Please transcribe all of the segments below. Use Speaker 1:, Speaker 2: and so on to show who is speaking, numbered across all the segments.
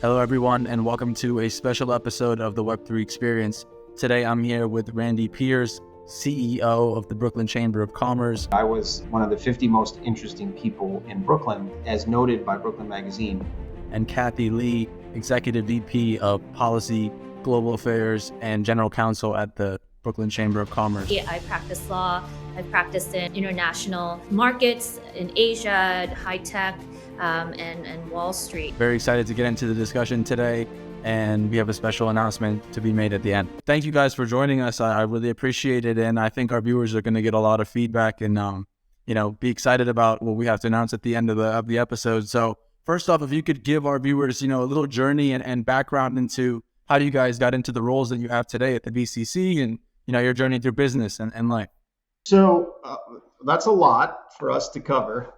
Speaker 1: Hello, everyone, and welcome to a special episode of the Web3 Experience. Today, I'm here with Randy Pierce, CEO of the Brooklyn Chamber of Commerce.
Speaker 2: I was one of the 50 most interesting people in Brooklyn, as noted by Brooklyn Magazine.
Speaker 1: And Kathie Lee, Executive VP of Policy, Global Affairs, and General Counsel at the Brooklyn Chamber of Commerce.
Speaker 3: Yeah, I practice law. I've practiced in international markets, in Asia, high tech, and Wall Street.
Speaker 1: Very excited to get into the discussion today, and we have a special announcement to be made at the end. Thank you guys for joining us. I really appreciate it, and I think our viewers are going to get a lot of feedback and be excited about what we have to announce at the end of the episode. So first off, if you could give our viewers a little journey and background into how you guys got into the roles that you have today at the BCC, and your journey through business and life.
Speaker 2: So that's a lot for us to cover.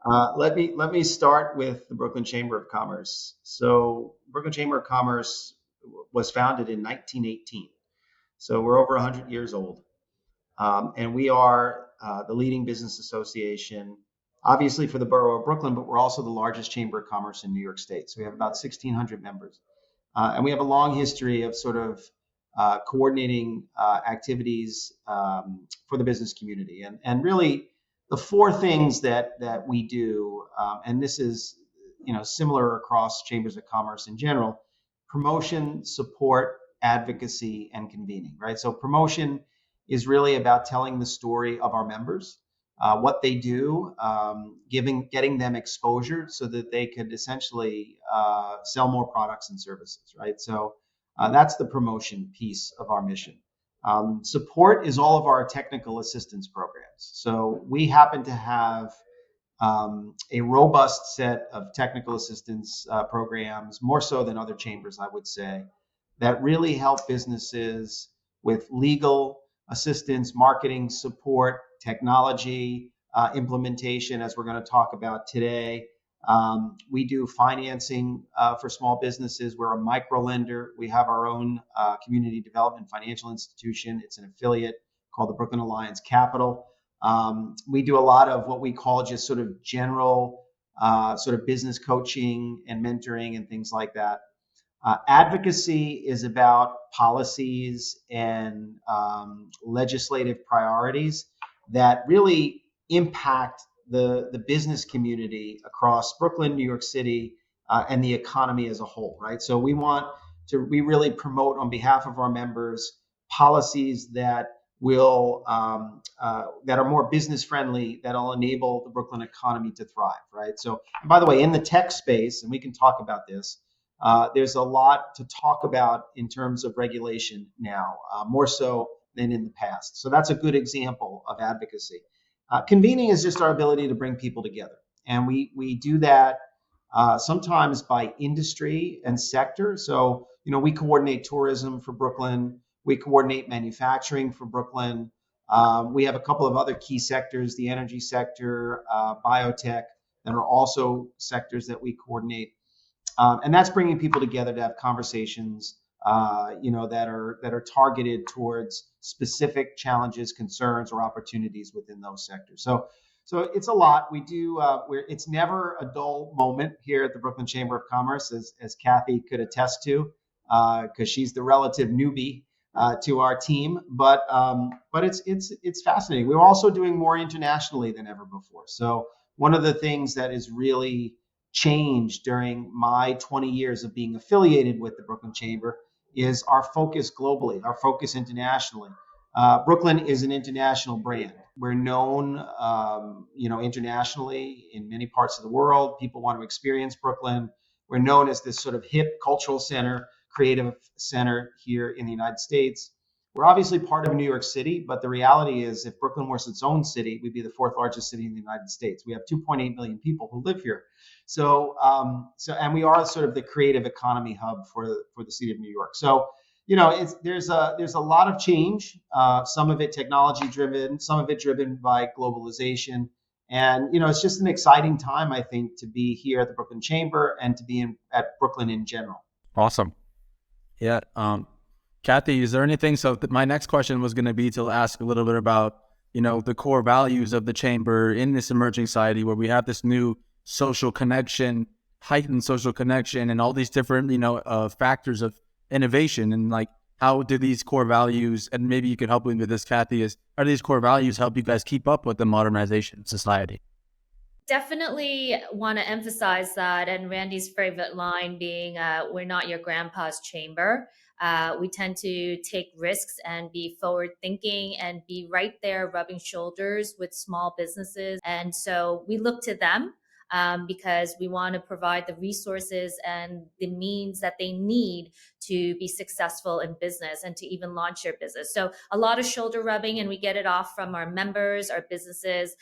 Speaker 2: Let me start with the Brooklyn Chamber of Commerce. So Brooklyn Chamber of Commerce was founded in 1918. So we're over 100 years old. And we are the leading business association, obviously for the borough of Brooklyn, but we're also the largest chamber of commerce in New York State. So we have about 1,600 members. And we have a long history of sort of coordinating activities for the business community. And really, the four things that we do, and this is similar across chambers of commerce in general: promotion, support, advocacy, and convening. Right. So promotion is really about telling the story of our members, what they do, getting them exposure so that they could essentially sell more products and services. Right. So that's the promotion piece of our mission. Support is all of our technical assistance programs. So we happen to have a robust set of technical assistance programs, more so than other chambers, I would say, that really help businesses with legal assistance, marketing support, technology implementation, as we're going to talk about today. We do financing for small businesses. We're a micro lender. We have our own community development financial institution. It's an affiliate called the Brooklyn Alliance Capital. We do a lot of what we call just sort of general sort of business coaching and mentoring and things like that. Advocacy is about policies and legislative priorities that really impact the business community across Brooklyn, New York City, and the economy as a whole, right? So we really promote on behalf of our members policies that will that are more business friendly, that'll enable the Brooklyn economy to thrive, right? So, and by the way, in the tech space, and we can talk about this, there's a lot to talk about in terms of regulation now, more so than in the past. So that's a good example of advocacy. Convening is just our ability to bring people together. And we do that sometimes by industry and sector. So, we coordinate tourism for Brooklyn. We coordinate manufacturing for Brooklyn. We have a couple of other key sectors, the energy sector, biotech, that are also sectors that we coordinate. And that's bringing people together to have conversations that are targeted towards specific challenges, concerns, or opportunities within those sectors. So it's a lot. We do. It's never a dull moment here at the Brooklyn Chamber of Commerce, as Kathie could attest to, because she's the relative newbie to our team. But it's fascinating. We're also doing more internationally than ever before. So one of the things that is really changed during my 20 years of being affiliated with the Brooklyn Chamber is our focus globally, our focus internationally. Brooklyn is an international brand. We're known, internationally in many parts of the world. People want to experience Brooklyn. We're known as this sort of hip cultural center, creative center here in the United States. We're obviously part of New York City, but the reality is if Brooklyn was its own city, we'd be the fourth largest city in the United States. We have 2.8 million people who live here. So and we are sort of the creative economy hub for the city of New York. So, there's a lot of change, some of it technology driven, some of it driven by globalization. And, it's just an exciting time, I think, to be here at the Brooklyn Chamber and to be at Brooklyn in general.
Speaker 1: Awesome. Yeah. Kathie, is there anything? So my next question was going to be to ask a little bit about, the core values of the chamber in this emerging society where we have this new social connection. heightened social connection and all these different, factors of innovation. And like, how do these core values, and maybe you could help me with this, Kathie, is how do these core values help you guys keep up with the modernization of society?
Speaker 3: Definitely want to emphasize that. And Randy's favorite line being, we're not your grandpa's chamber. We tend to take risks and be forward thinking and be right there rubbing shoulders with small businesses. And so we look to them because we want to provide the resources and the means that they need to be successful in business and to even launch their business. So a lot of shoulder rubbing, and we get it off from our members, our businesses.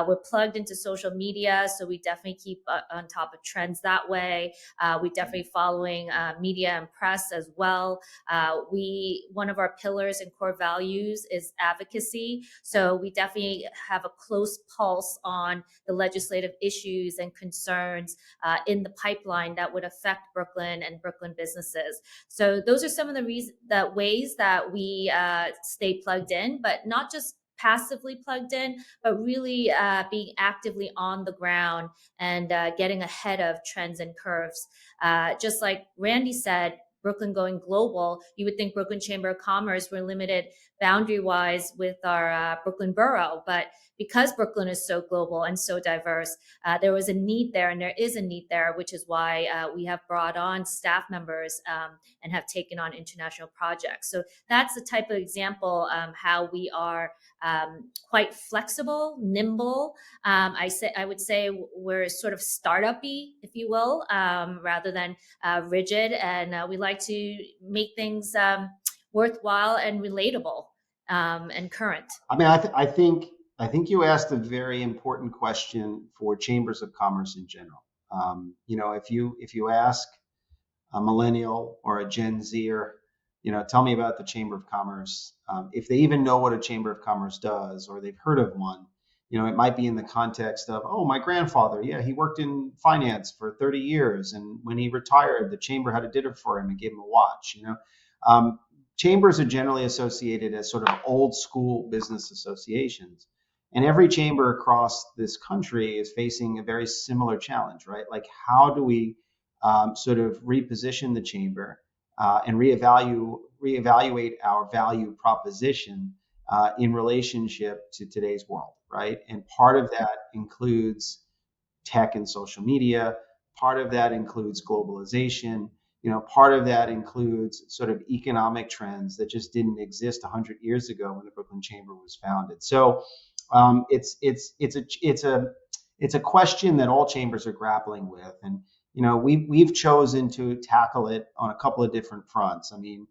Speaker 3: We're plugged into social media, so we definitely keep on top of trends that way. We definitely following media and press as well. One of our pillars and core values is advocacy. So we definitely have a close pulse on the legislative issues and concerns in the pipeline that would affect Brooklyn and Brooklyn businesses. So those are some of the ways that we stay plugged in, but not just passively plugged in, but really being actively on the ground and getting ahead of trends and curves. Just like Randy said, Brooklyn going global, you would think Brooklyn Chamber of Commerce were limited boundary-wise with our Brooklyn borough, but because Brooklyn is so global and so diverse, there was a need there, and there is a need there, which is why we have brought on staff members and have taken on international projects. So that's the type of example how we are quite flexible, nimble. I would say we're sort of startup-y, if you will, rather than rigid, and we like to make things worthwhile and relatable and current.
Speaker 2: I mean, I think you asked a very important question for chambers of commerce in general. If you ask a millennial or a Gen Zer, tell me about the Chamber of Commerce. If they even know what a Chamber of Commerce does, or they've heard of one, it might be in the context of, oh, my grandfather, yeah, he worked in finance for 30 years, and when he retired, the chamber had a dinner for him and gave him a watch. Chambers are generally associated as sort of old school business associations. And every chamber across this country is facing a very similar challenge, right? Like, how do we sort of reposition the chamber and reevaluate our value proposition in relationship to today's world, right? And part of that includes tech and social media. Part of that includes globalization. Part of that includes sort of economic trends that just didn't exist 100 years ago when the Brooklyn Chamber was founded. So it's a question that all chambers are grappling with, and we've chosen to tackle it on a couple of different fronts. I mean,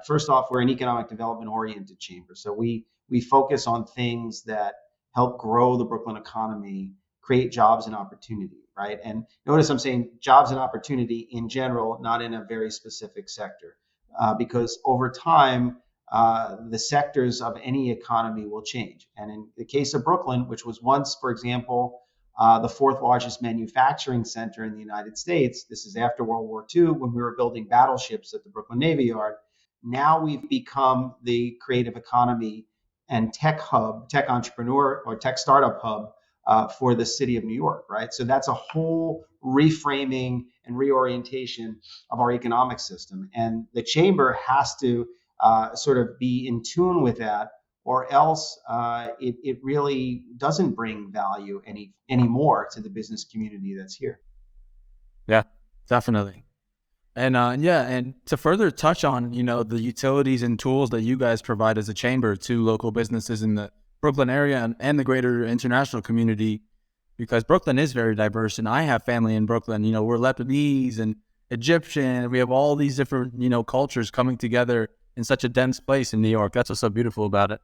Speaker 2: first off, we're an economic development oriented chamber, so we focus on things that help grow the Brooklyn economy, create jobs and opportunity, right? And notice I'm saying jobs and opportunity in general, not in a very specific sector, because over time, the sectors of any economy will change. And in the case of Brooklyn, which was once, for example, the fourth largest manufacturing center in the United States, this is after World War II, when we were building battleships at the Brooklyn Navy Yard. Now we've become the creative economy and tech hub, tech entrepreneur or tech startup hub for the city of New York, right? So that's a whole reframing and reorientation of our economic system. And the chamber has to sort of be in tune with that, or else it really doesn't bring value anymore to the business community that's here.
Speaker 1: Yeah, definitely. And and to further touch on, the utilities and tools that you guys provide as a chamber to local businesses in the Brooklyn area and the greater international community, because Brooklyn is very diverse, and I have family in Brooklyn. We're Lebanese and Egyptian. We have all these different, cultures coming together in such a dense place in New York. That's what's so beautiful about it.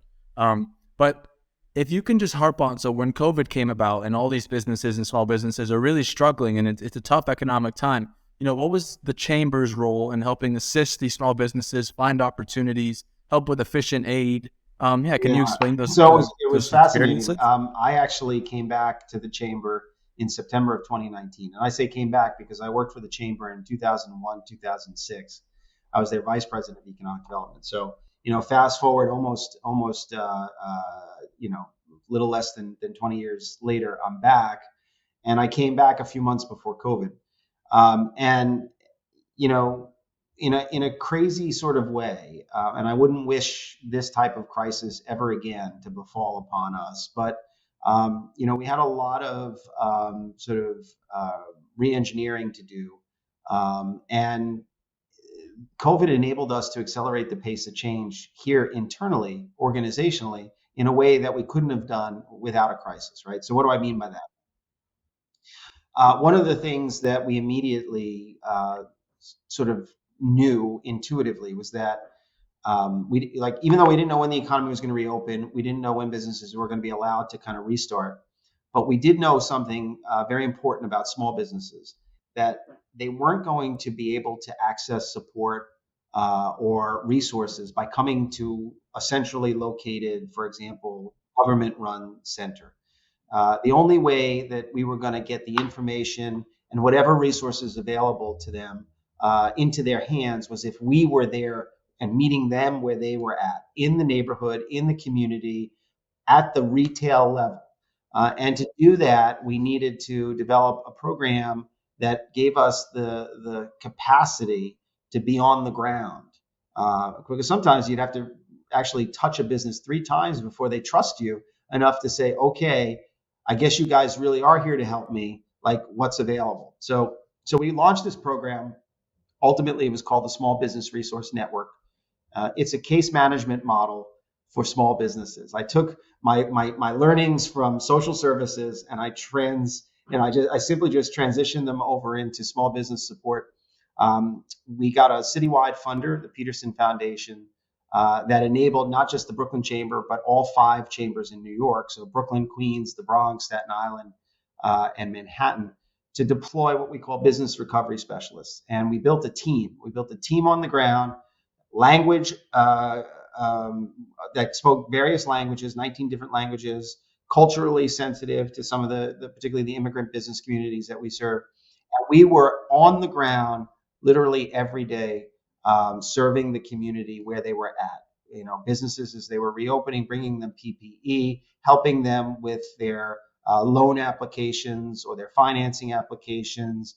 Speaker 1: But if you can just harp on, so when COVID came about and all these businesses and small businesses are really struggling, and it's a tough economic time, what was the chamber's role in helping assist these small businesses find opportunities, help with efficient aid? Can you explain those?
Speaker 2: So it was fascinating. I actually came back to the chamber in September of 2019. And I say came back because I worked for the chamber in 2001, 2006. I was their vice president of economic development. So, fast forward almost, little less than 20 years later, I'm back. And I came back a few months before COVID. And in a crazy sort of way, and I wouldn't wish this type of crisis ever again to befall upon us. But we had a lot of sort of re-engineering to do, and COVID enabled us to accelerate the pace of change here internally, organizationally, in a way that we couldn't have done without a crisis, right? So what do I mean by that? One of the things that we immediately sort of knew intuitively was that even though we didn't know when the economy was going to reopen, we didn't know when businesses were going to be allowed to kind of restart, but we did know something very important about small businesses, that they weren't going to be able to access support or resources by coming to a centrally located, for example, government-run center. The only way that we were going to get the information and whatever resources available to them into their hands was if we were there and meeting them where they were at, in the neighborhood, in the community, at the retail level. And to do that, we needed to develop a program that gave us the capacity to be on the ground. Because sometimes you'd have to actually touch a business 3 times before they trust you enough to say, okay, I guess you guys really are here to help me. Like, what's available? So we launched this program. Ultimately, it was called the Small Business Resource Network. It's a case management model for small businesses. I took my learnings from social services and I simply just transitioned them over into small business support. We got a citywide funder, the Peterson Foundation, that enabled not just the Brooklyn Chamber, but all 5 chambers in New York, so Brooklyn, Queens, the Bronx, Staten Island, and Manhattan, to deploy what we call business recovery specialists. And we built a team. We built a team on the ground, language that spoke various languages, 19 different languages, culturally sensitive to some of the particularly the immigrant business communities that we serve. And we were on the ground literally every day, serving the community where they were at. Businesses as they were reopening, bringing them PPE, helping them with their loan applications or their financing applications,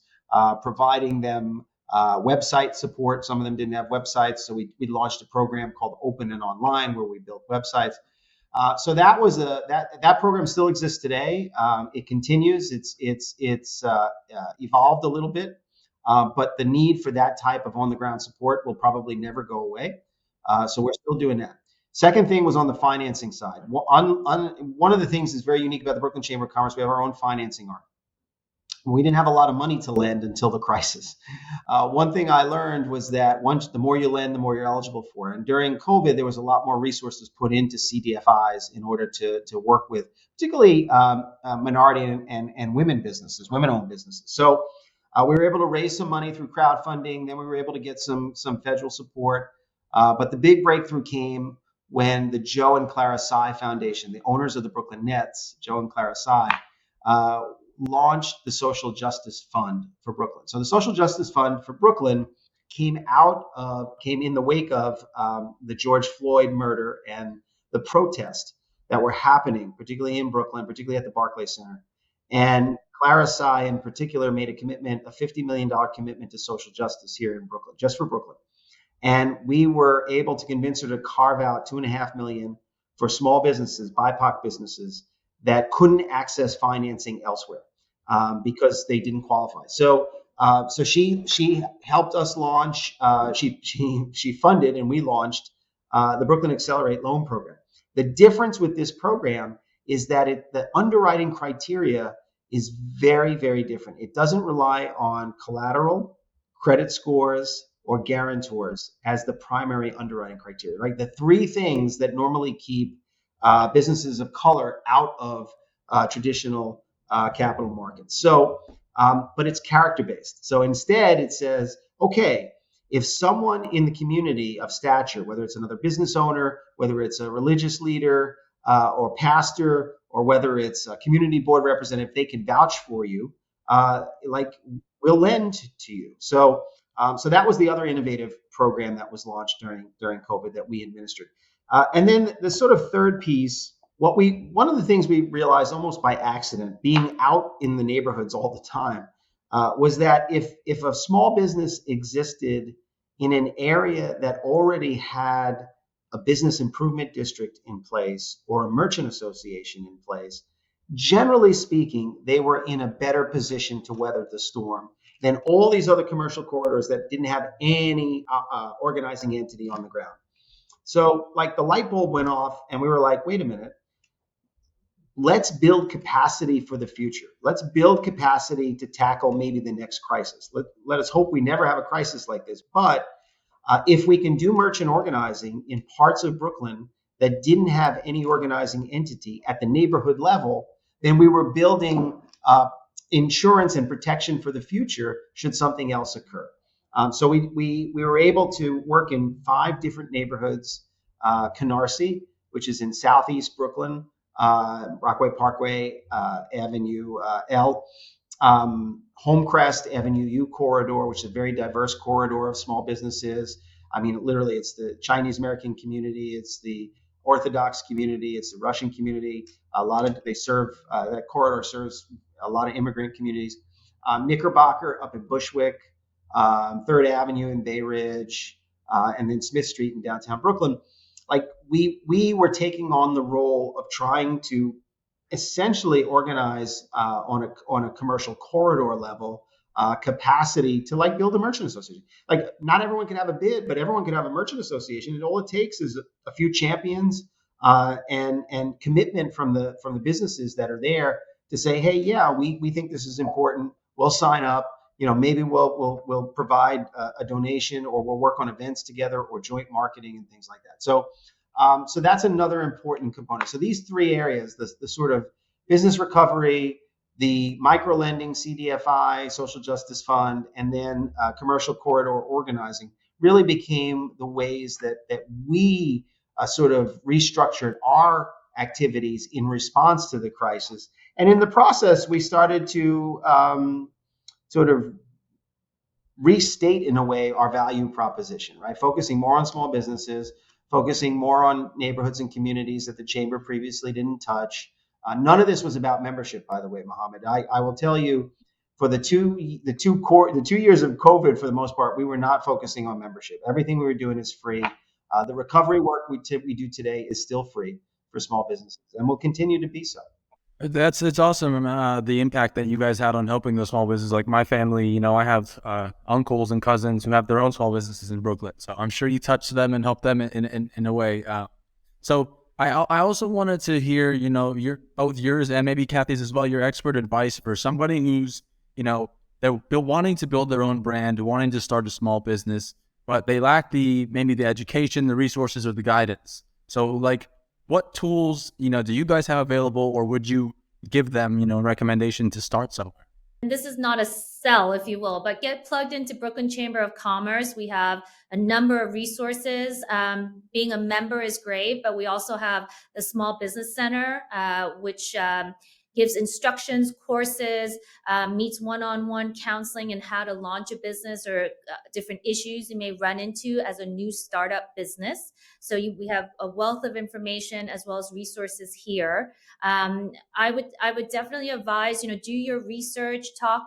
Speaker 2: providing them website support. Some of them didn't have websites, so we launched a program called Open and Online where we built websites. So that was that program still exists today. It continues. It's evolved a little bit, but the need for that type of on-the-ground support will probably never go away. So we're still doing that. Second thing was on the financing side. One of the things that's very unique about the Brooklyn Chamber of Commerce, we have our own financing arm. We didn't have a lot of money to lend until the crisis. One thing I learned was that the more you lend, the more you're eligible for. And during COVID, there was a lot more resources put into CDFIs in order to work with particularly minority and women-owned businesses. So we were able to raise some money through crowdfunding. Then we were able to get some federal support. But the big breakthrough came when the Joe and Clara Tsai Foundation, the owners of the Brooklyn Nets, Joe and Clara Tsai, launched the Social Justice Fund for Brooklyn. So the Social Justice Fund for Brooklyn came in the wake of the George Floyd murder and the protests that were happening, particularly in Brooklyn, particularly at the Barclays Center. And Clara Tsai in particular made a $50 million commitment to social justice here in Brooklyn, just for Brooklyn. And we were able to convince her to carve out $2.5 million for small businesses, BIPOC businesses, that couldn't access financing elsewhere because they didn't qualify. So she helped us launch. She funded and we launched the Brooklyn Accelerate Loan Program. The difference with this program is that the underwriting criteria is very, very different. It doesn't rely on collateral, credit scores, or guarantors as the primary underwriting criteria. Right, the 3 things that normally keep businesses of color out of traditional capital markets. So, but it's character-based. So instead it says, okay, if someone in the community of stature, whether it's another business owner, whether it's a religious leader or pastor, or whether it's a community board representative, they can vouch for you, we'll lend to you. So that was the other innovative program that was launched during COVID that we administered. And then the sort of third piece, one of the things we realized almost by accident, being out in the neighborhoods all the time, was that if a small business existed in an area that already had a business improvement district in place or a merchant association in place, generally speaking, they were in a better position to weather the storm than all these other commercial corridors that didn't have any organizing entity on the ground. So like the light bulb went off and we were like, wait a minute, let's build capacity for the future. Let's build capacity to tackle maybe the next crisis. Let us hope we never have a crisis like this. But if we can do merchant organizing in parts of Brooklyn that didn't have any organizing entity at the neighborhood level, then we were building insurance and protection for the future should something else occur. So we were able to work in 5 different neighborhoods. Canarsie, which is in Southeast Brooklyn, Rockaway Parkway Avenue L, Homecrest Avenue U corridor, which is a very diverse corridor of small businesses. I mean, literally, it's the Chinese American community, it's the Orthodox community, it's the Russian community. That corridor serves a lot of immigrant communities. Knickerbocker up in Bushwick, 3rd Avenue in Bay Ridge, and then Smith Street in downtown Brooklyn. Like we were taking on the role of trying to essentially organize on a commercial corridor level capacity to like build a merchant association. Like not everyone can have a bid, but everyone can have a merchant association, and all it takes is a few champions and commitment from the businesses that are there to say, hey, yeah, we think this is important. We'll sign up. You know, maybe we'll provide a donation, or we'll work on events together, or joint marketing and things like that. So that's another important component. So these 3 areas, the sort of business recovery, the micro lending, CDFI, social justice fund, and then commercial corridor organizing, really became the ways that we sort of restructured our activities in response to the crisis. And in the process, we started to sort of restate in a way our value proposition, right? Focusing more on small businesses, focusing more on neighborhoods and communities that the chamber previously didn't touch. None of this was about membership, by the way, Muhammad. I will tell you, for the 2 years of COVID, for the most part, we were not focusing on membership. Everything we were doing is free. The recovery work we do today is still free for small businesses, and will continue to be so.
Speaker 1: It's awesome, the impact that you guys had on helping the small business. Like my family, you know, I have uncles and cousins who have their own small businesses in Brooklyn. So I'm sure you touched them and helped them in a way. So I also wanted to hear, you know, both yours and maybe Kathie's as well, your expert advice for somebody who's, you know, they're wanting to build their own brand, wanting to start a small business, but they lack maybe the education, the resources, or the guidance. So like, what tools, you know, do you guys have available, or would you give them, you know, a recommendation to start somewhere?
Speaker 3: And this is not a sell, if you will, but get plugged into Brooklyn Chamber of Commerce. We have a number of resources. Being a member is great, but we also have the Small Business Center, which gives instructions, courses, meets one-on-one counseling and how to launch a business, or different issues you may run into as a new startup business. So we have a wealth of information as well as resources here. I would definitely advise, you know, do your research, talk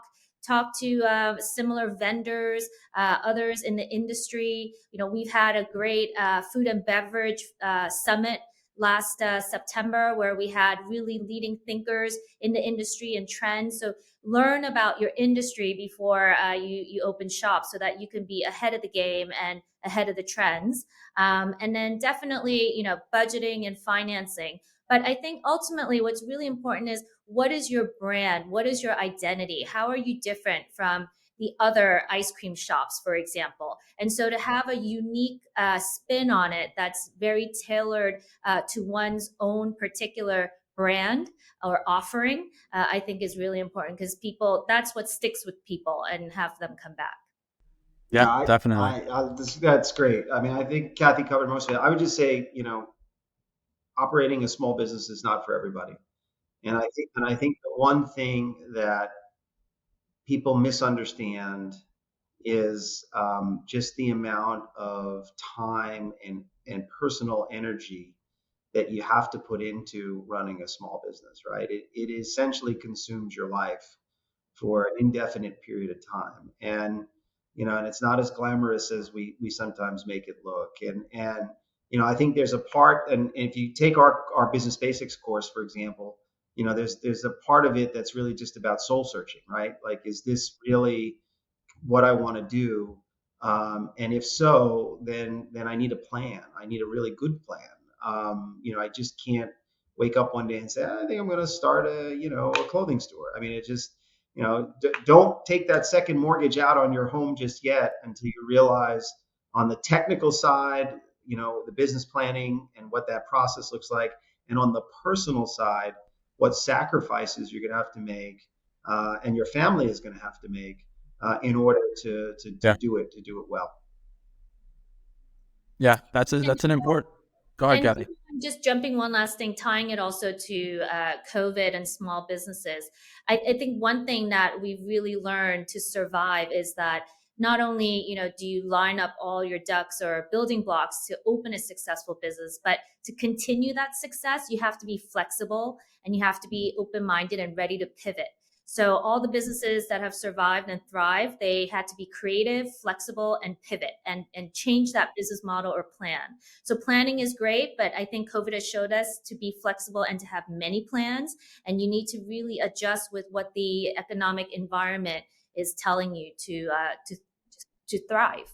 Speaker 3: to similar vendors, others in the industry. You know, we've had a great food and beverage summit last September, where we had really leading thinkers in the industry and trends. So learn about your industry before you open shop, so that you can be ahead of the game and ahead of the trends. And then definitely, you know, budgeting and financing. But I think ultimately what's really important is, what is your brand? What is your identity? How are you different from the other ice cream shops, for example? And so to have a unique spin on it that's very tailored to one's own particular brand or offering, I think is really important, because that's what sticks with people and have them come back.
Speaker 1: Yeah, definitely.
Speaker 2: That's great. I mean, I think Kathie covered most of it. I would just say, you know, operating a small business is not for everybody. And I think the one thing that people misunderstand is just the amount of time and personal energy that you have to put into running a small business, right? It essentially consumes your life for an indefinite period of time. And and it's not as glamorous as we sometimes make it look. And I think there's a part, and if you take our business basics course, for example, there's a part of it that's really just about soul searching, right? Like, is this really what I want to do? And if so, then I need a plan. I need a really good plan. I just can't wake up one day and say, I think I'm going to start a clothing store. I mean, it just, don't take that second mortgage out on your home just yet until you realize on the technical side, the business planning and what that process looks like, and on the personal side, what sacrifices you're going to have to make, and your family is going to have to make in order to do it well.
Speaker 1: Yeah, that's an important. Go ahead, Kathie.
Speaker 3: Just jumping one last thing, tying it also to COVID and small businesses. I think one thing that we've really learned to survive is that not only do you line up all your ducks or building blocks to open a successful business, but to continue that success, you have to be flexible and you have to be open-minded and ready to pivot. So all the businesses that have survived and thrived, they had to be creative, flexible, and pivot and change that business model or plan. So planning is great, but I think COVID has showed us to be flexible and to have many plans. And you need to really adjust with what the economic environment is telling you to thrive.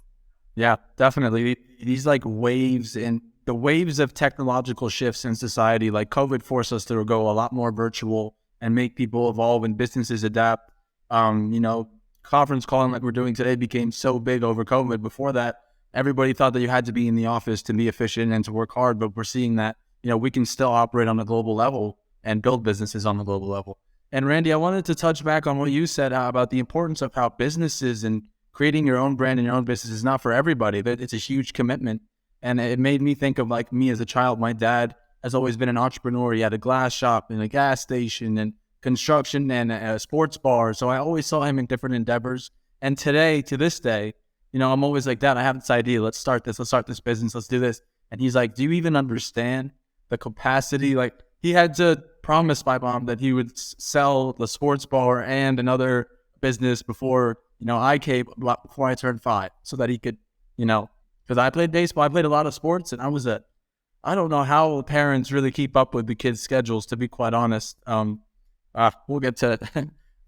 Speaker 1: Yeah, definitely. These like waves, and the waves of technological shifts in society, like COVID forced us to go a lot more virtual and make people evolve and businesses adapt. Conference calling like we're doing today became so big over COVID. Before that, everybody thought that you had to be in the office to be efficient and to work hard, but we're seeing that, we can still operate on a global level and build businesses on the global level. And Randy, I wanted to touch back on what you said about the importance of how businesses and creating your own brand and your own business is not for everybody. It's a huge commitment. And it made me think of like me as a child. My dad has always been an entrepreneur. He had a glass shop and a gas station and construction and a sports bar. So I always saw him in different endeavors. And today, to this day, I'm always like, Dad, I have this idea. Let's start this business. Let's do this. And he's like, do you even understand the capacity? Like, he had to promise my mom that he would sell the sports bar and another business before, before I turned 5, so that he could, because I played baseball. I played a lot of sports, and I don't know how parents really keep up with the kids' schedules, to be quite honest. We'll get to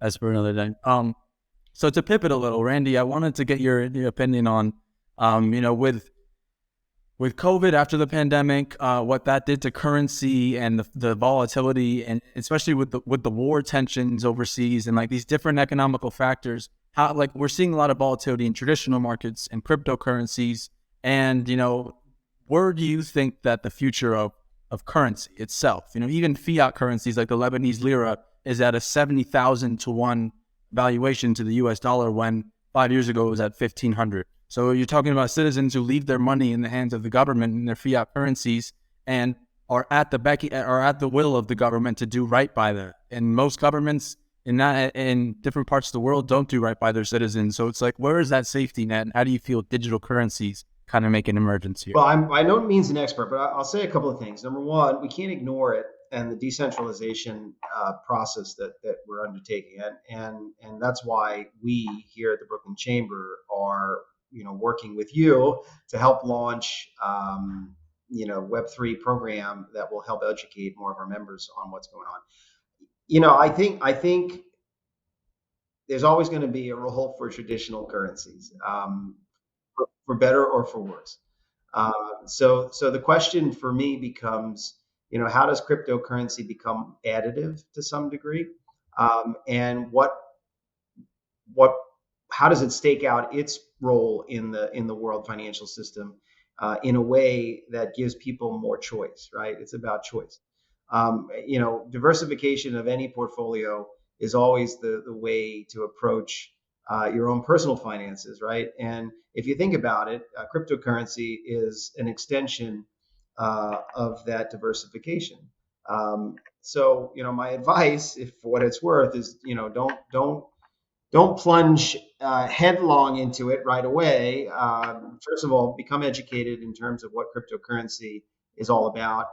Speaker 1: as for another day. So to pivot a little, Randy, I wanted to get your opinion on, with COVID after the pandemic, what that did to currency and the volatility, and especially with the war tensions overseas and like these different economical factors. How, like, we're seeing a lot of volatility in traditional markets and cryptocurrencies, and where do you think that the future of currency itself, even fiat currencies like the Lebanese lira, is at a 70,000 to 1 valuation to the US dollar, when 5 years ago it was at 1,500. So you're talking about citizens who leave their money in the hands of the government in their fiat currencies and are at the will of the government to do right by them. And most governments in different parts of the world don't do right by their citizens. So it's like, where is that safety net? How do you feel digital currencies kind of make an emergence here?
Speaker 2: Well, I'm by no means an expert, but I'll say a couple of things. Number one, we can't ignore it and the decentralization process that we're undertaking, and that's why we here at the Brooklyn Chamber are working with you to help launch Web3 program that will help educate more of our members on what's going on. I think there's always going to be a role for traditional currencies, for better or for worse. So the question for me becomes, how does cryptocurrency become additive to some degree, and how does it stake out its role in the world financial system in a way that gives people more choice, right? It's about choice. Diversification of any portfolio is always the way to approach your own personal finances, right? And if you think about it, cryptocurrency is an extension of that diversification. So my advice, if for what it's worth, is don't plunge headlong into it right away. First of all, become educated in terms of what cryptocurrency is all about,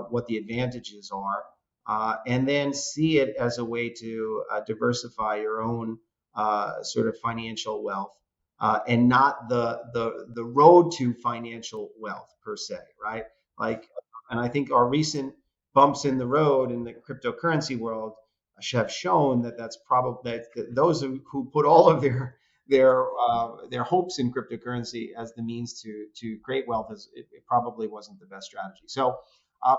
Speaker 2: what the advantages are, and then see it as a way to diversify your own sort of financial wealth, and not the road to financial wealth per se, right? Like, and I think our recent bumps in the road in the cryptocurrency world have shown that that's probably that those who put all of their hopes in cryptocurrency as the means to create wealth it probably wasn't the best strategy. So,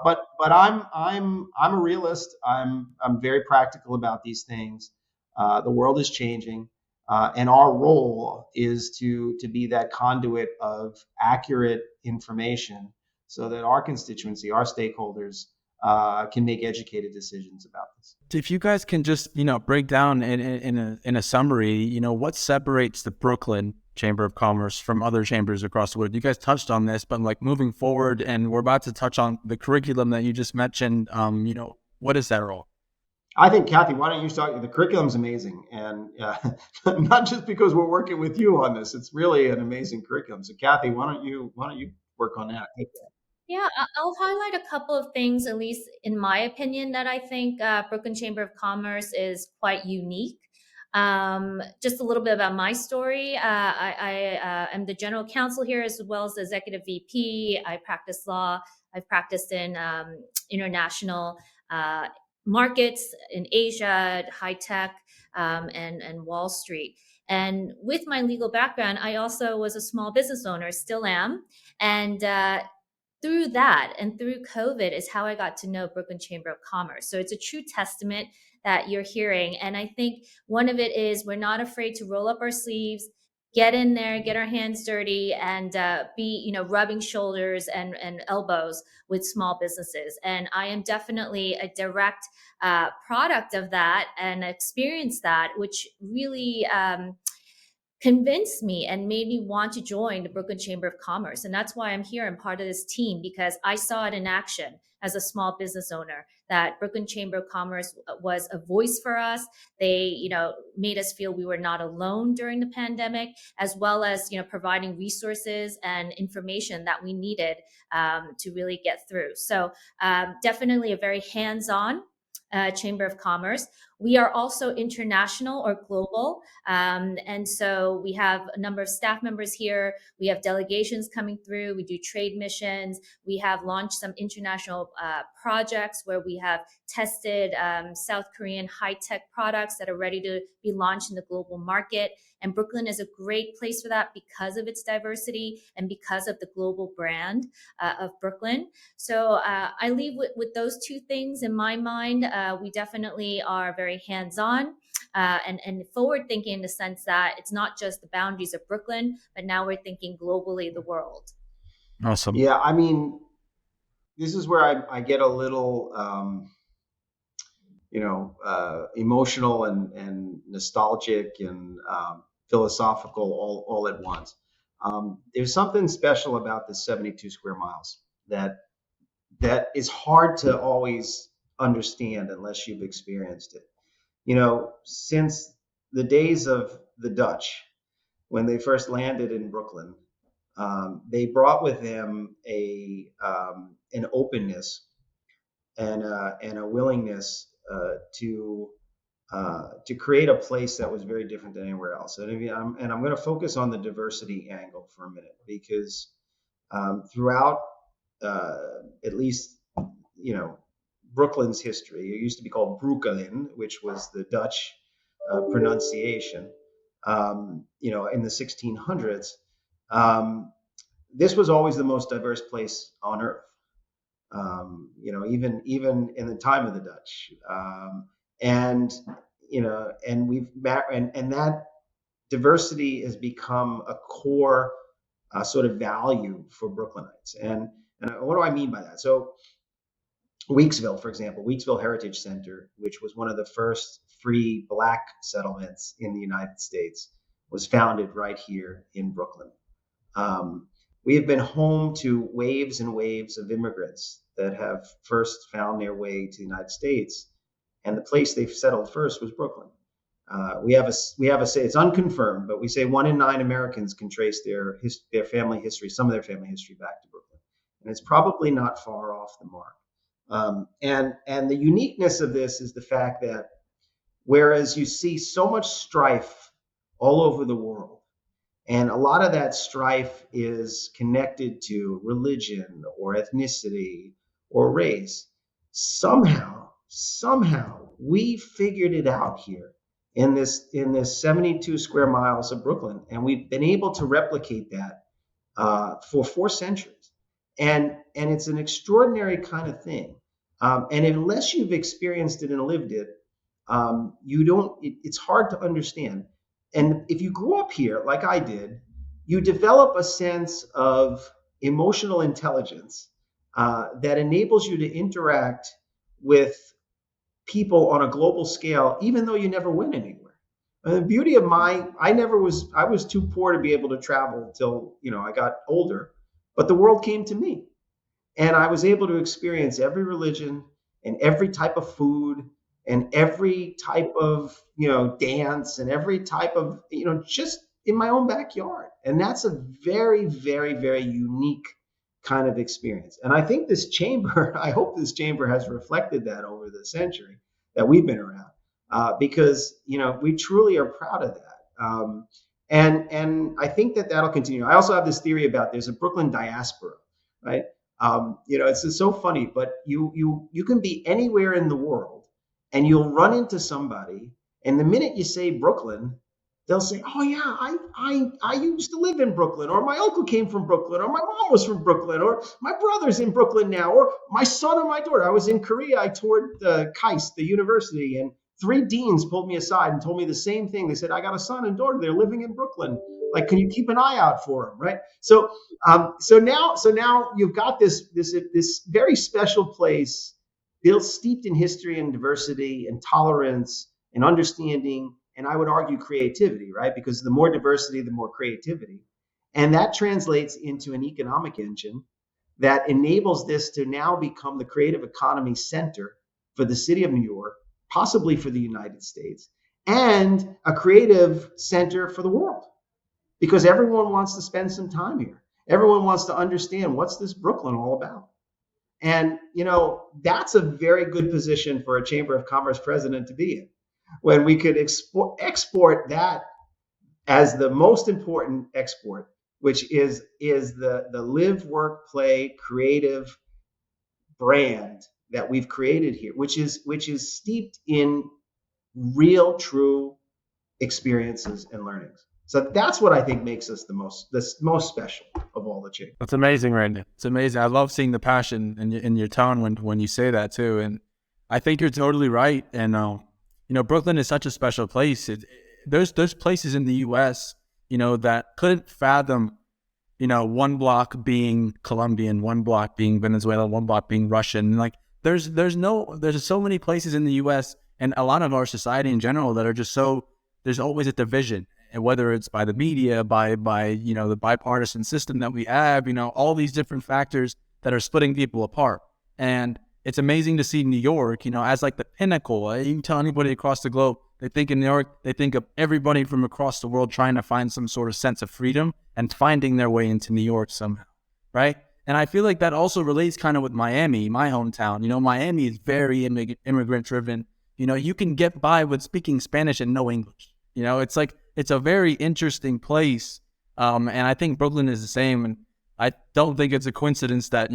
Speaker 2: but I'm a realist. I'm very practical about these things. The world is changing, and our role is to be that conduit of accurate information so that our constituency, our stakeholders, can make educated decisions about this.
Speaker 1: If you guys can just, break down in a summary, what separates the Brooklyn Chamber of Commerce from other chambers across the world? You guys touched on this, but like moving forward, and we're about to touch on the curriculum that you just mentioned, what is that role?
Speaker 2: I think, Kathie, why don't you start? The curriculum's amazing, and not just because we're working with you on this. It's really an amazing curriculum. So, Kathie, why don't you work on that?
Speaker 3: Yeah, I'll highlight a couple of things, at least in my opinion, that I think Brooklyn Chamber of Commerce is quite unique. Just a little bit about my story. I am the general counsel here as well as the executive VP. I practice law. I've practiced in international markets in Asia, high tech, and Wall Street. And with my legal background, I also was a small business owner, still am. And through that and through COVID is how I got to know Brooklyn Chamber of Commerce. So it's a true testament that you're hearing. And I think one of it is we're not afraid to roll up our sleeves, get in there, get our hands dirty, and be, rubbing shoulders and elbows with small businesses. And I am definitely a direct product of that and experienced that, which really convinced me and made me want to join the Brooklyn Chamber of Commerce. And that's why I'm here and part of this team, because I saw it in action as a small business owner, that Brooklyn Chamber of Commerce was a voice for us. They, made us feel we were not alone during the pandemic, as well as, providing resources and information that we needed to really get through. So definitely a very hands-on Chamber of Commerce. We are also international or global. And so we have a number of staff members here. We have delegations coming through. We do trade missions. We have launched some international projects where we have tested South Korean high-tech products that are ready to be launched in the global market. And Brooklyn is a great place for that because of its diversity and because of the global brand of Brooklyn. So I leave with those two things in my mind. We definitely are very hands-on and forward-thinking in the sense that it's not just the boundaries of Brooklyn, but now we're thinking globally the world.
Speaker 1: Awesome.
Speaker 2: Yeah, I mean, this is where I get a little, emotional and nostalgic and philosophical all at once. There's something special about the 72 square miles that is hard to always understand unless you've experienced it. Since the days of the Dutch, when they first landed in Brooklyn, they brought with them an openness and a willingness to create a place that was very different than anywhere else. And I'm going to focus on the diversity angle for a minute, because throughout at least Brooklyn's history, it used to be called Brooklyn, which was the Dutch pronunciation. In the 1600s, this was always the most diverse place on earth. Even in the time of the Dutch, and that diversity has become a core sort of value for Brooklynites. And what do I mean by that? So Weeksville, for example, Weeksville Heritage Center, which was one of the first free Black settlements in the United States, was founded right here in Brooklyn. We have been home to waves and waves of immigrants that have first found their way to the United States, and the place they've settled first was Brooklyn. We have a say, it's unconfirmed, but we say 1 in 9 Americans can trace their family history, some of their family history, back to Brooklyn, and it's probably not far off the mark. And the uniqueness of this is the fact that whereas you see so much strife all over the world, and a lot of that strife is connected to religion or ethnicity or race, somehow we figured it out here in this 72 square miles of Brooklyn, and we've been able to replicate that for 4 centuries, and it's an extraordinary kind of thing. And unless you've experienced it and lived it, you don't. It's hard to understand. And if you grew up here, like I did, you develop a sense of emotional intelligence that enables you to interact with people on a global scale, even though you never went anywhere. And the beauty of I was too poor to be able to travel until, I got older, but the world came to me, and I was able to experience every religion and every type of food and every type of, dance and every type of, just in my own backyard. And that's a very, very, very unique kind of experience. And I think I hope this chamber has reflected that over the century that we've been around, because, we truly are proud of that. And I think that that'll continue. I also have this theory about there's a Brooklyn diaspora, right? It's just so funny, but you can be anywhere in the world and you'll run into somebody, and the minute you say Brooklyn, they'll say, "Oh yeah, I used to live in Brooklyn," or "My uncle came from Brooklyn," or "My mom was from Brooklyn," or "My brother's in Brooklyn now," or "My son or my daughter." I was in Korea. I toured the KAIST, the university, and 3 deans pulled me aside and told me the same thing. They said, "I got a son and daughter. They're living in Brooklyn. Like, can you keep an eye out for them?" Right. So now you've got this very special place built, steeped in history and diversity and tolerance and understanding, and I would argue creativity, right? Because the more diversity, the more creativity. And that translates into an economic engine that enables this to now become the creative economy center for the city of New York, possibly for the United States, and a creative center for the world. Because everyone wants to spend some time here. Everyone wants to understand, what's this Brooklyn all about? And, that's a very good position for a Chamber of Commerce president to be in, when we could export that as the most important export, which is the live, work, play, creative brand that we've created here, which is steeped in real, true experiences and learnings. So that's what I think makes us the most special of all the chambers.
Speaker 1: That's amazing, Randy. It's amazing. I love seeing the passion in your tone when you say that too. And I think you're totally right. And Brooklyn is such a special place. There's places in the U.S. that couldn't fathom one block being Colombian, one block being Venezuela, one block being Russian. Like there's so many places in the U.S. and a lot of our society in general that are just so, there's always a division. And whether it's by the media, by the bipartisan system that we have, all these different factors that are splitting people apart. And it's amazing to see New York, as like the pinnacle. You can tell anybody across the globe, they think in New York, they think of everybody from across the world trying to find some sort of sense of freedom and finding their way into New York somehow, right? And I feel like that also relates kind of with Miami, my hometown. Miami is very immigrant driven. You can get by with speaking Spanish and no English. It's a very interesting place. And I think Brooklyn is the same. And I don't think it's a coincidence that,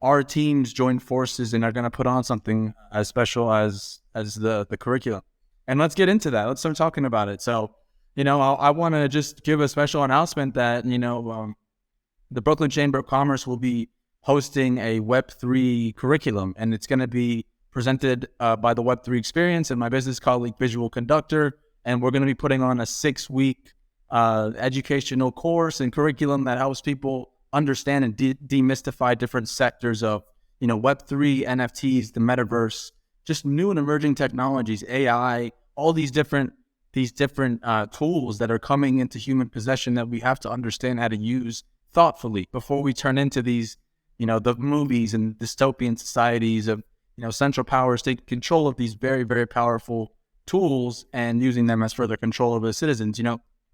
Speaker 1: our teams join forces and are going to put on something as special as the curriculum. And let's get into that. Let's start talking about it. So, I want to just give a special announcement that, the Brooklyn Chamber of Commerce will be hosting a Web3 curriculum, and it's going to be presented by the Web3 Experience and my business colleague, Visual Conductor. And we're going to be putting on a 6-week educational course and curriculum that helps people understand and demystify different sectors of, Web3, NFTs, the Metaverse, just new and emerging technologies, AI, all these different tools that are coming into human possession that we have to understand how to use thoughtfully before we turn into these, the movies and dystopian societies of, central powers taking control of these very, very powerful tools and using them as further control over the citizens.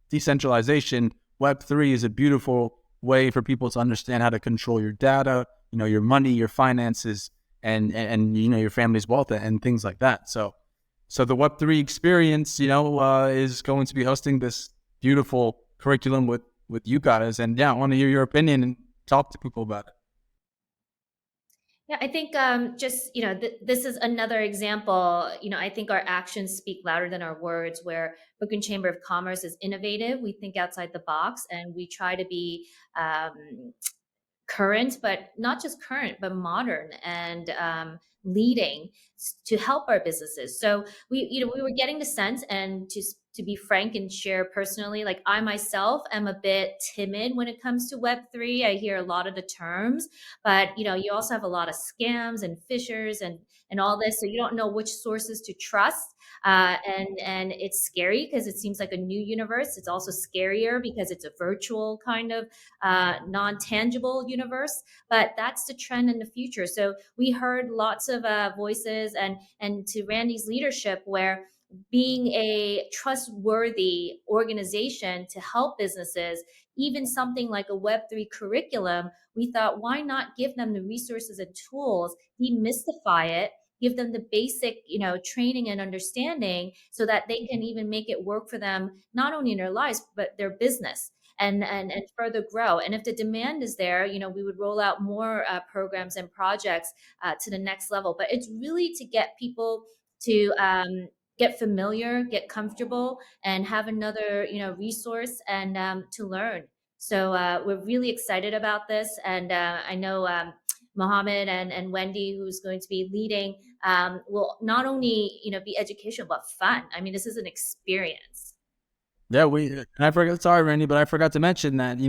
Speaker 1: Decentralization, Web3 is a beautiful way for people to understand how to control your data, your money, your finances, and your family's wealth and things like that. So the Web3 experience, is going to be hosting this beautiful curriculum with you guys. And yeah, I want to hear your opinion and talk to people about it.
Speaker 3: Yeah, I think this is another example. I think our actions speak louder than our words, where Brooklyn Chamber of Commerce is innovative. We think outside the box, and we try to be current, but not just current, but modern and leading to help our businesses. So we were getting the sense, and to be frank and share personally, like I myself am a bit timid when it comes to Web3. I hear a lot of the terms, but you also have a lot of scams and phishers and all this, so you don't know which sources to trust. And it's scary because it seems like a new universe. It's also scarier because it's a virtual kind of non-tangible universe, but that's the trend in the future. So we heard lots of voices, and to Randy's leadership, where being a trustworthy organization to help businesses, even something like a Web3 curriculum, we thought, why not give them the resources and tools, demystify it, give them the basic, training and understanding, so that they can even make it work for them, not only in their lives, but their business. And further grow. And if the demand is there, we would roll out more programs and projects to the next level. But it's really to get people to get familiar, get comfortable, and have another resource and to learn. So we're really excited about this, and I know Muhammed and Wendy, who's going to be leading, will not only be educational but fun. I mean, this is an experience.
Speaker 1: Yeah, I forgot. Sorry, Randy, but I forgot to mention that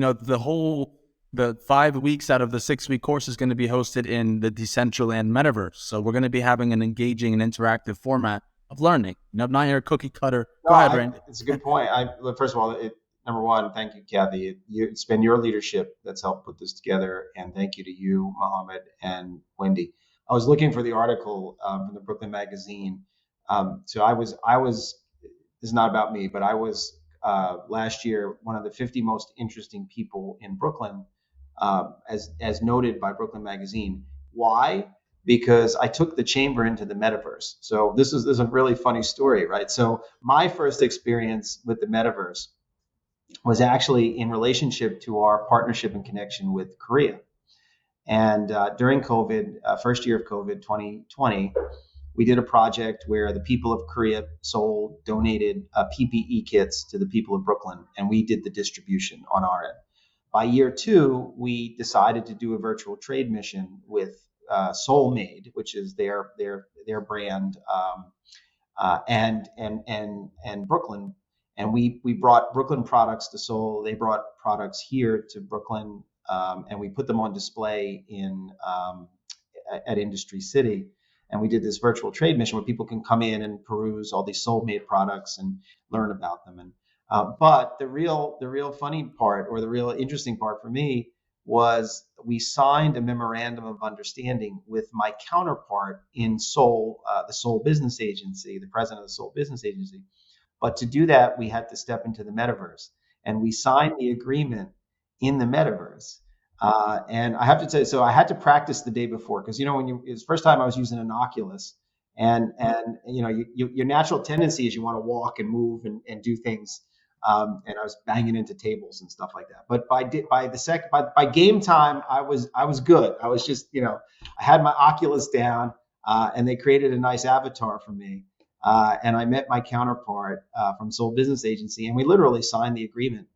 Speaker 1: the 5 weeks out of the 6-week course is going to be hosted in the Decentraland Metaverse. So we're going to be having an engaging and interactive format of learning. Not your cookie cutter. Go ahead, Randy.
Speaker 2: It's a good point. First of all, number one, thank you, Kathie. It's been your leadership that's helped put this together, and thank you to you, Muhammad and Wendy. I was looking for the article from the Brooklyn Magazine. So I was. This is not about me, but I was last year one of the 50 most interesting people in Brooklyn, as noted by Brooklyn Magazine. Why? Because I took the chamber into the metaverse. So this is a really funny story, right? So my first experience with the metaverse was actually in relationship to our partnership and connection with Korea. And during COVID, first year of COVID, 2020, we did a project where the people of Korea, Seoul, donated PPE kits to the people of Brooklyn, and we did the distribution on our end. By year 2, we decided to do a virtual trade mission with Seoul Made, which is their brand, and Brooklyn, and we brought Brooklyn products to Seoul. They brought products here to Brooklyn, and we put them on display at Industry City. And we did this virtual trade mission where people can come in and peruse all these Seoul Made products and learn about them. And but the real funny part, or the real interesting part for me, was we signed a memorandum of understanding with my counterpart in Seoul, the Seoul Business Agency, the president of the Seoul Business Agency. But to do that, we had to step into the metaverse, and we signed the agreement in the metaverse. And I have to tell you, so I had to practice the day before, because it was the first time I was using an Oculus, and your natural tendency is you want to walk and move and do things. And I was banging into tables and stuff like that. But by game time, I was good. I was just, I had my Oculus down, and they created a nice avatar for me. And I met my counterpart from Seoul Business Agency, and we literally signed the agreement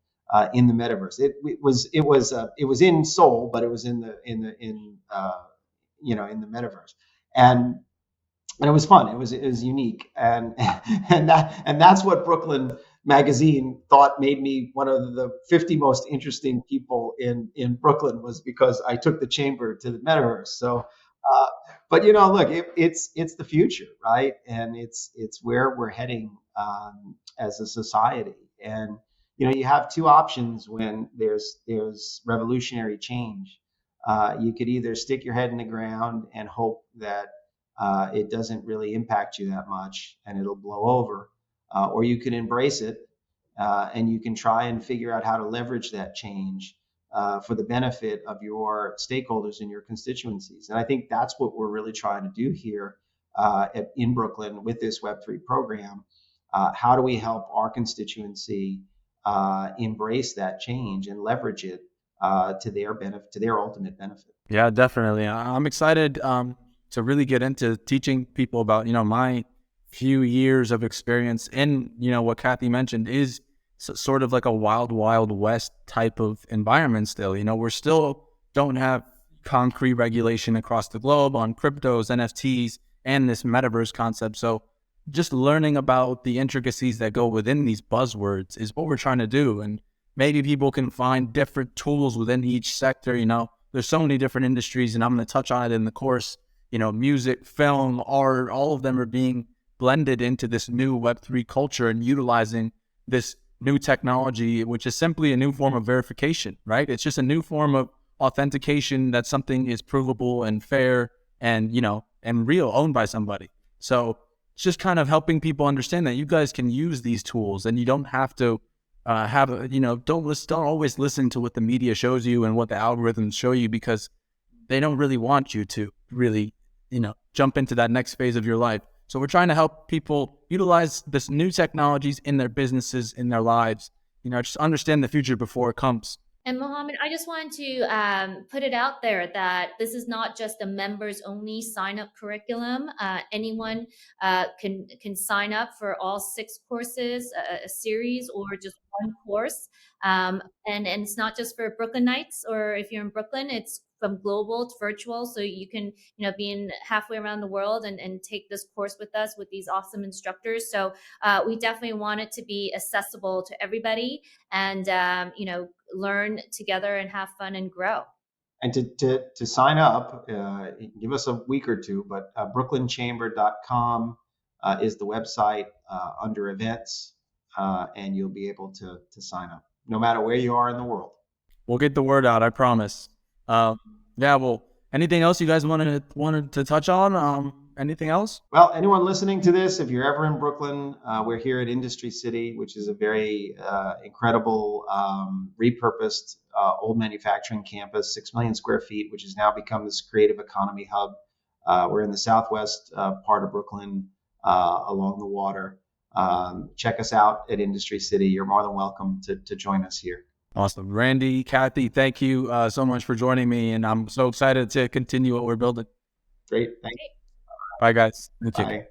Speaker 2: in the metaverse. It was in Seoul, but it was in the metaverse, and it was fun. It was unique, and that's what Brooklyn Magazine thought made me one of the 50 most interesting people in Brooklyn, was because I took the chamber to the metaverse. So, but look, it's the future, right? And it's where we're heading as a society. And you have two options when there's revolutionary change. You could either stick your head in the ground and hope that it doesn't really impact you that much and it'll blow over, or you can embrace it, and you can try and figure out how to leverage that change for the benefit of your stakeholders and your constituencies. And I think that's what we're really trying to do here in Brooklyn with this Web3 program. How do we help our constituency embrace that change and leverage it to their benefit, to their ultimate benefit?
Speaker 1: Yeah, definitely. I'm excited to really get into teaching people about, my few years of experience in, what Kathie mentioned is sort of like a wild, wild west type of environment still. We're still don't have concrete regulation across the globe on cryptos, NFTs, and this metaverse concept. So just learning about the intricacies that go within these buzzwords is what we're trying to do. And maybe people can find different tools within each sector. There's so many different industries, and I'm going to touch on it in the course. Music, film, art, all of them are being blended into this new Web3 culture and utilizing this new technology, which is simply a new form of verification, right? It's just a new form of authentication that something is provable and fair and, and real, owned by somebody. So it's just kind of helping people understand that you guys can use these tools and you don't have to don't always listen to what the media shows you and what the algorithms show you, because they don't really want you to really, jump into that next phase of your life. So we're trying to help people utilize this new technologies in their businesses, in their lives, just understand the future before it comes.
Speaker 3: And Muhammed, I just wanted to put it out there that this is not just a members-only sign-up curriculum. Anyone can sign up for all 6 courses, a series, or just one course. And it's not just for Brooklynites, or if you're in Brooklyn, it's from global to virtual. So you can, be in halfway around the world and take this course with us with these awesome instructors. So we definitely want it to be accessible to everybody and, learn together and have fun and grow.
Speaker 2: And to sign up, give us a week or two, but brooklynchamber.com is the website under events, and you'll be able to sign up no matter where you are in the world.
Speaker 1: We'll get the word out, I promise. Well, anything else you guys wanted to touch on? Anything else?
Speaker 2: Well, anyone listening to this, if you're ever in Brooklyn, we're here at Industry City, which is a very incredible repurposed old manufacturing campus, 6 million square feet, which has now become this creative economy hub. We're in the southwest part of Brooklyn along the water. Check us out at Industry City. You're more than welcome to join us here.
Speaker 1: Awesome. Randy, Kathie, thank you so much for joining me, and I'm so excited to continue what we're building.
Speaker 2: Great. Thanks.
Speaker 1: Bye, guys.
Speaker 2: Bye.
Speaker 3: Bye.